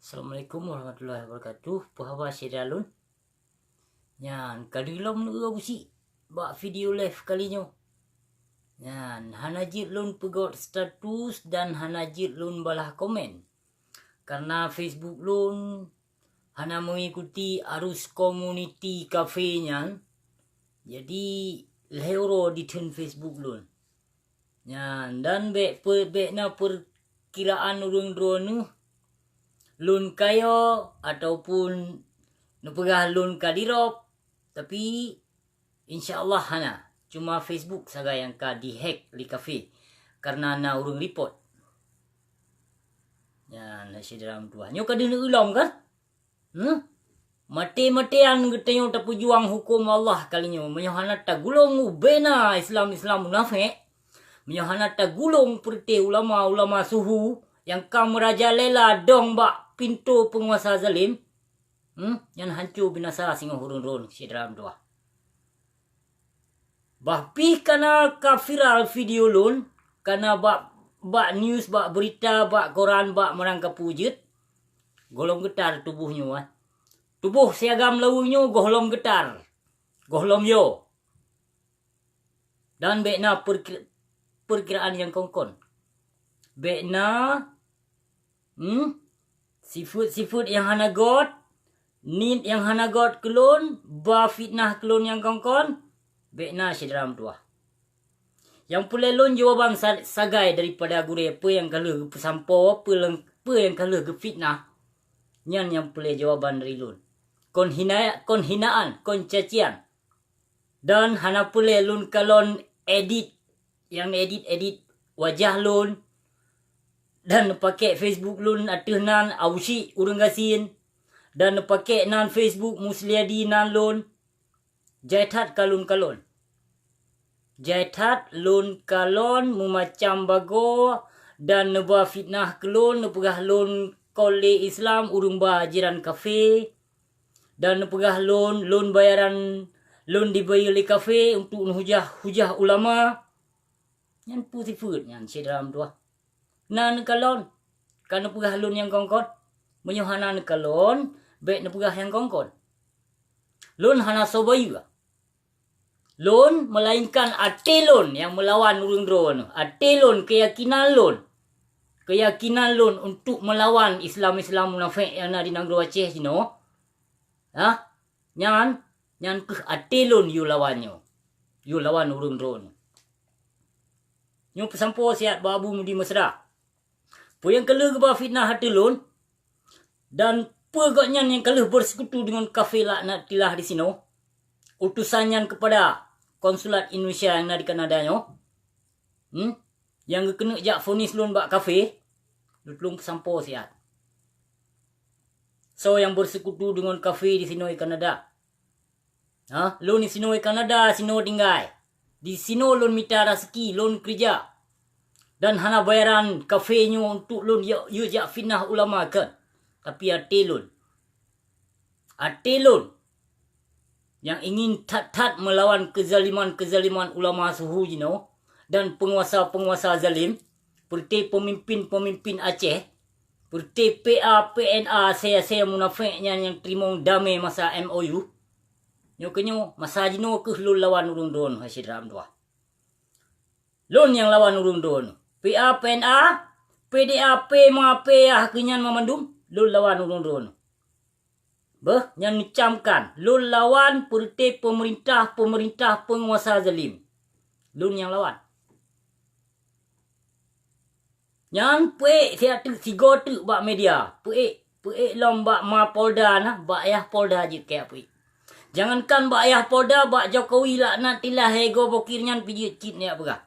Assalamualaikum warahmatullahi wabarakatuh. Puhawa Syedalun. Yan, kadilom nu busi. Bak video live kalinya. Yan, hanajit lun pegot status dan hanajit lun balah komen. Karena Facebook lun hana mengikuti arus community cafe nya. Jadi lehoro di turn Facebook lun. Yan, dan be na perkiraan urang drone lun kayo ataupun nupegah lun kadirop, tapi insyaallah hana cuma Facebook saga yang ka dihack li kafe karena na urang report. Ya nasi dalam tua nyo kadene ulam kan? Mate-matean getenyo ta pejuang hukum Allah kalinyo menyohana ta gulong ubena Islam munafik. Menyohana ta gulong perte ulama suhu yang kam merajalela dong bak pintu penguasa zalim. Yang hancur binasa singo hurun-hurun si dalam doa. Bahpi kana ka viral video lun, kana bak news, bak berita, bak koran, bak merangka pujut. Golong getar tubuhnya. Tubuh siagam lawunya golong getar. Golong yo. Dan bekna perkiraan yang kongkon. Bekna sifut yang hana god, nit yang hana god kelon, ba fitnah kelon yang kongkon, bekna syedram tua. Yang pula lon jawaban sagai daripada gure apa yang kalau pesampo, apa yang kalau ke fitnah, nyan yang pula jawaban dari lon. Kon hinaan, kon cacian. Dan hana pula lon kalon edit wajah lon. Dan pakai Facebook lun atuhnan ausi urang gasin. Dan pakai nan Facebook musliadi nan lun. Jaitat kalun-kalun. Jaitat lun kalon memacam bago. Dan neba fitnah kelun. Nepegah lun kole Islam urung ba jiran kafe. Dan nepegah lun bayaran. Lun dibayar oleh kafe untuk hujah ulama. Yang pusifut yang dalam dua. Nan kalon kan pegah lun yang kongkon menyohana kalon baik na pegah yang kongkon lun hana sobayu lun melainkan atelon yang melawan urang drone atelon keyakinan lun untuk melawan Islam munafik yang ada di negara Aceh sino nyan ke atelon yu lawan urang drone nyu pesampo siat babu mudi mesra. Po yang kalau ke fitnah hati lun dan pegaknya yang kalau bersekutu dengan kafe nak tilah di sini utusannya kepada konsulat Indonesia yang ada di Kanada yang kena jak fonis lun bak kafe lulung sampo siat. So yang bersekutu dengan kafe di sini di Kanada. Lun di sini di Kanada sino tinggal. Di sini lun minta rezeki, lun kerja. Dan hana bayaran kafenya untuk lun yu jak fitnah ulama kan. Tapi atelun yang ingin tat melawan kezaliman ulama suhu dan penguasa zalim seperti pemimpin Aceh, seperti PA saya munafiknya yang terima damai masa MOU. Nyokenyo masa jino ke lun lawan urung don hasil dalam doa. Lun yang lawan urung don. PA, PDAP, PA kenyan memandum, lun lawan urung drone. Yang dicamkan, lun lawan perti pemerintah penguasa zalim. Lun yang lawan. Yang saya tu sigo tu bak media. Lom bak ma Polda bak ayah Polda je kayak Jangankan bak ayah Polda, bak Jokowi nak tilah hego bokirnya pijit cit ni apa.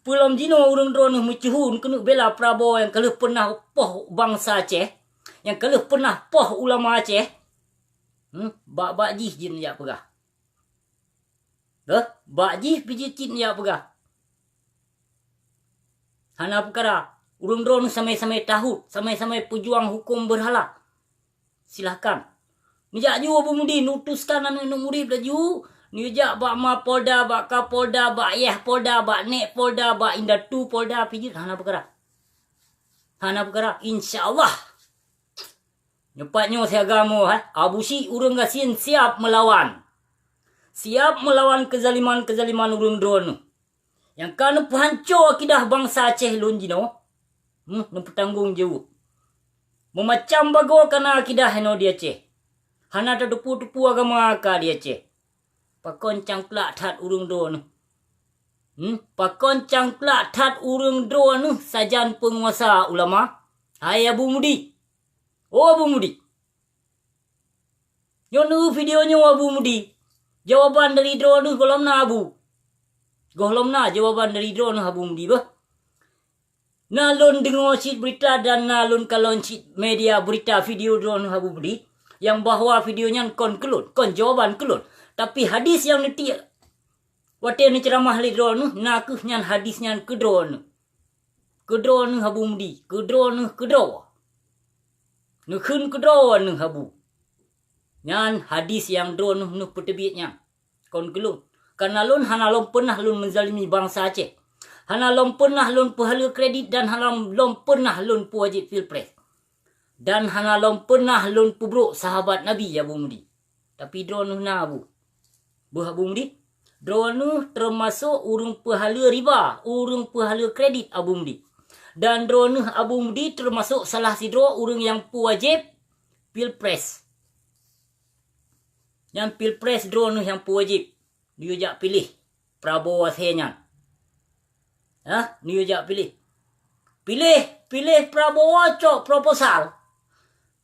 Pulam jino urang drone mecuhun kena bela Prabowo yang kalau pernah poh bangsa Aceh, yang kalau pernah poh ulama Aceh, bak jih jin ya pegah. Bak jih pijicin ya pegah. Hana perkara urang drone samai-samai tahu, samai-samai pejuang hukum berhala. Silakan. Mijak ju abu mudi nutuskan anu murid laju. Nijak bak ma Polda, bak Kapolda, bak ayah Polda, bak nek Polda, bak indatu Polda pijit hana perkara. InsyaAllah Nyepatnya seagama Abu Syik urang Gasien siap melawan. Siap melawan kezaliman-kezaliman urang drone. Yang kan hancur akidah bangsa Aceh lun jino. Bertanggung jawab. Memacam bago kana akidah heno dia Aceh. Hana ada depu-depu agama ka dia Aceh. Pakon cangklak tat urang drone. Pakon cangklak tat urang drone sajan penguasa ulama. Hai Abu Mudi. Oh Abu Mudi. Yon videonya Abu Mudi. Jawaban dari drone golomna Abu. Golomna jawaban dari drone Abu Mudi bah. Nalun dengar sheet berita dan nalun kalon sheet media berita video drone Abu Mudi yang bahwa videonya kon kelun, kon jawaban kelun. Tapi hadis yang nanti waktu ni ceramah li drone nak nyan hadis nyan ke drone. Ke drone Abu Mudi, ke drone ke drone. Nukhun ke drone Abu. Nyan hadis yang drone nu petebitnya. Kon kelun. Karena lun hana lom pernah lun menzalimi bangsa Aceh. Hana lom pernah lun pahala kredit dan hana lom pernah lun wajib pilpres. Dan hana lom pernah lun pubruk sahabat Nabi Abu Mudi. Tapi drone na Abu. Abu Mudi. Drone termasuk urung pahala riba, urung pahala kredit Abu Mudi. Dan drone Abu Mudi termasuk salah sidro urang yang wajib pilpres. Yang pilpres drone yang wajib. Dia jak pilih Prabowo sehnya. Dia jak pilih. Pilih Prabowo cok proposal.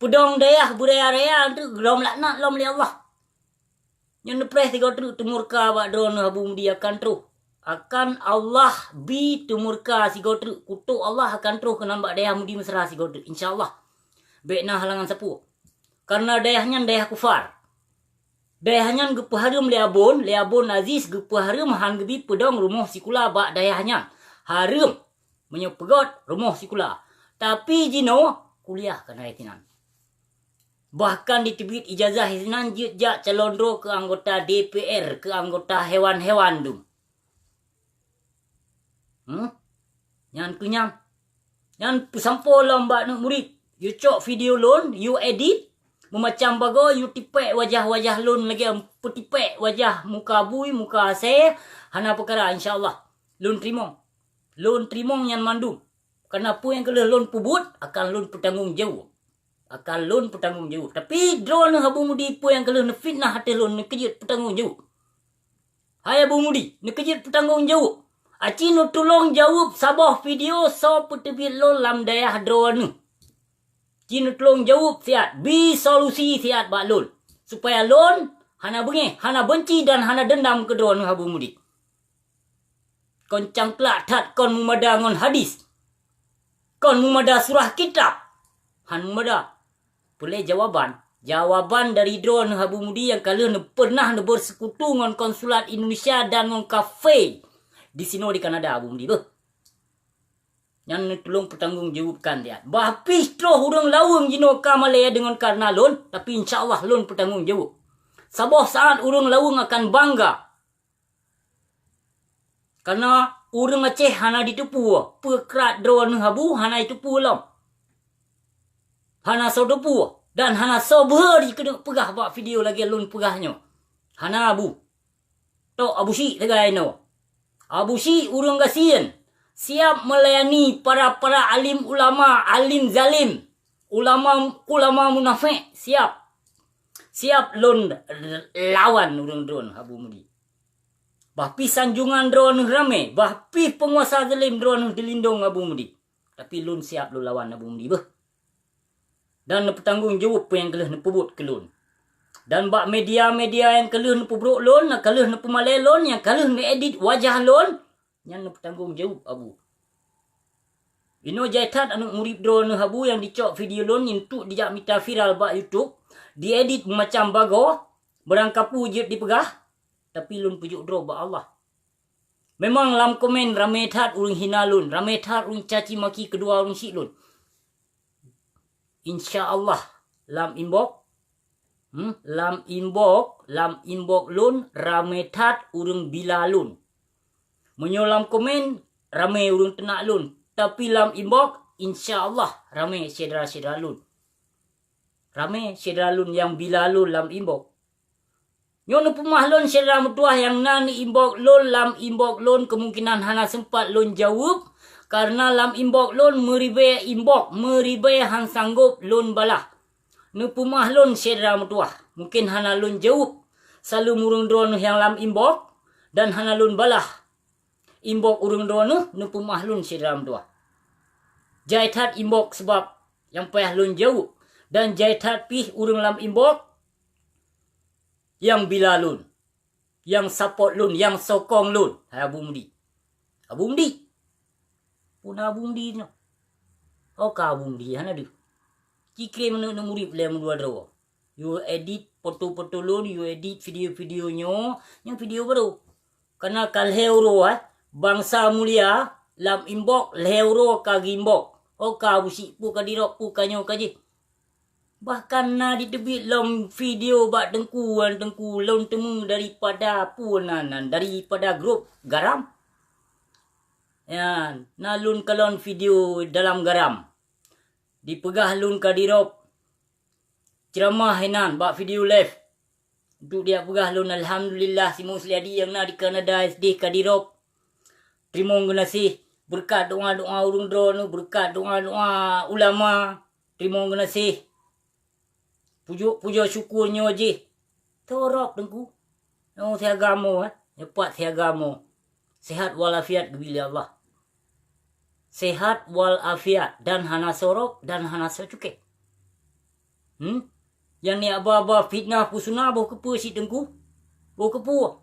Pudong dayah budaya raya tu lom laknat lom li Allah. Yang nepres tiga tu murka bak drone Abu Mudi akan terus. Akan Allah bi tumurka si godru kutuk Allah akan terus ke nampak dayah Mudi mesra si godru insyaallah. Bekna halangan sapu. Karena dayahnya dayah kufar. Dayahnya gepaharum liabon aziz gepaharum han gebi pedong rumah sikula bak dayahnya. Harum menyepegot rumah sikula. Tapi jino kuliah kena itinan. Bahkan ditebit ijazah itinan jak calondro ke anggota DPR, ke anggota hewan-hewan dum. Yang kenyam. Yang pesampul lomba nak murid. You cok video lon, you edit. Memacam bago, you tipek wajah-wajah lon lagi. Petipek wajah muka bui, muka saya. Hana perkara insyaAllah. Lon terima. Lon terima yang mandu. Kerana apa yang kalau lon pubut, akan lon bertanggung jawab. Akan lon bertanggung jawab. Tapi drone Abu Mudi apa yang kalau fitnah hati lon, nekejut bertanggung jawab. Hai Abu Mudi, nekejut bertanggung jawab. Aci nu tolong jawab sabah video so petebit lon lam dayah drone. Cinu tolong jawab siat. Bi solusi siat bak lon. Supaya lon hana bengi, hana benci dan hana dendam ke drone Abu Mudi. Kon cangklak tat kon mumada ngon hadis. Kon mumada surah kitab. Han mumada. Boleh jawaban. Jawaban dari drone Abu Mudi yang kalian pernah bersekutu ngon konsulat Indonesia dan ngon kafe. Di sini di Kanada Abu Mudi bah. Yang tolong bertanggung jawabkan dia. Bahpis terus urang lawang jino ka Malaya dengan karena lon. Tapi insyaAllah lon bertanggung jawab. Sabah saat urang lawang akan bangga. Karena urang Aceh hana ditepu. Pekrat drone Abu hana ditepu lam. Hana so depu. Dan hana so berhari kena pegah buat video lagi lon pegahnya. Hana Abu. Tok Abu Syik tegai no. Abu Syik urang Gasien siap melayani para alim ulama, alim zalim, ulama munafik, siap lon lawan urang drone Abu Mudi. Bahpi sanjungan drone rame, bahpi penguasa zalim drone dilindung Abu Mudi. Tapi lon siap lon lawan Abu Mudi bah. Dan bertanggung jawab apa yang kelih nepebut ke lon. Dan bak media-media yang kalih nu pubruk lon, kalih nu pemalai lon, yang kalih nu edit wajah lon, yang nu bertanggung jawab Abu. Ino jaitat anu murid drone Abu yang dicok video lon untuk dijak mita viral bak YouTube, diedit macam bago, berangkapu je dipegah, tapi lon pujuk draw bak Allah. Memang lam komen ramai tat urang hina lon, ramai tat urang caci maki kedua urang syik lon. InsyaAllah lam inbox lam inbox lun ramai tat urang bila lun. Menyolam komen ramai urang tenak lun. Tapi lam inbox insyaAllah ramai sedera-sedera lun. Rame syedalun yang bilalun lam imbok. Nyon pemah lon syedra mutuah yang nani imbok lon lam imbok lon kemungkinan hana sempat lon jawab. Karena lam imbok lon meribe imbok, meribe han sanggup lon balah. Nu pemah lon syedra mutuah. Mungkin hana lon jawab. Selalu murung drone yang lam imbok. Dan hana lon balah. Imbok urung drone nu pemah lon syedra mutuah. Jaitat imbok sebab yang payah lon jawab. Dan jaitat pih urung lam imbok. Yang bila lun. Yang support lun. Yang sokong lun. Hai Abu Mudi. Abu Mudi. Puna Abu Mudi no. Oka Abu Mudi. Hana du. Cikre mana nak murid boleh mendua draw. You edit foto-foto lun. You edit video-video nyo. Yang video baru. Karena kal heuro bangsa mulia. Lam imbok. Heuro kagi imbok. Oka Abu si. Puka dirok. Puka nyo kaji. Bahkan na di debit lom video bak dengku lom temu daripada punanan daripada grup garam. Ya, na lun kalon video dalam garam. Dipegah lun kadirop. Ceramah henan bak video live. Untuk dia pegah lun alhamdulillah si Musliadi yang na di Kanada SD kadirop. Terima kasih berkat doa-doa urung drone, berkat doa-doa ulama. Terima kasih. Pujuk syukurnya je. Torok dengku. Oh, saya agama. Cepat saya agama. Sehat walafiat bila Allah. Sehat walafiat. Dan hana sorok dan hana secuke. Yang ni aba-aba fitnah pusuna boh kepu si dengku. Boh kepu.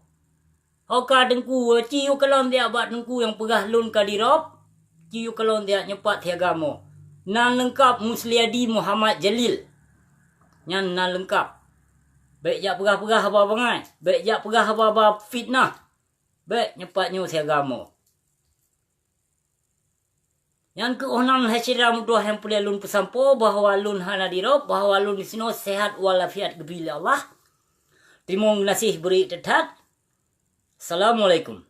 Oka dengku. Ciu kalon dia abad dengku yang pegah lun kadirop. Ciu kalon dia nyepat saya agama. Nan lengkap Musliadi Muhammad Jalil. Yang nak lengkap. Baik jak pegah-pegah apa bangai. Baik jak pegah apa-apa fitnah. Baik nyepatnya si agama. Yang keonan hasyirah mudah yang boleh lun pesampo. Bahawa lun hana dirop. Bahawa lun disino sehat walafiat bila Allah. Terima kasih beri tetap. Assalamualaikum.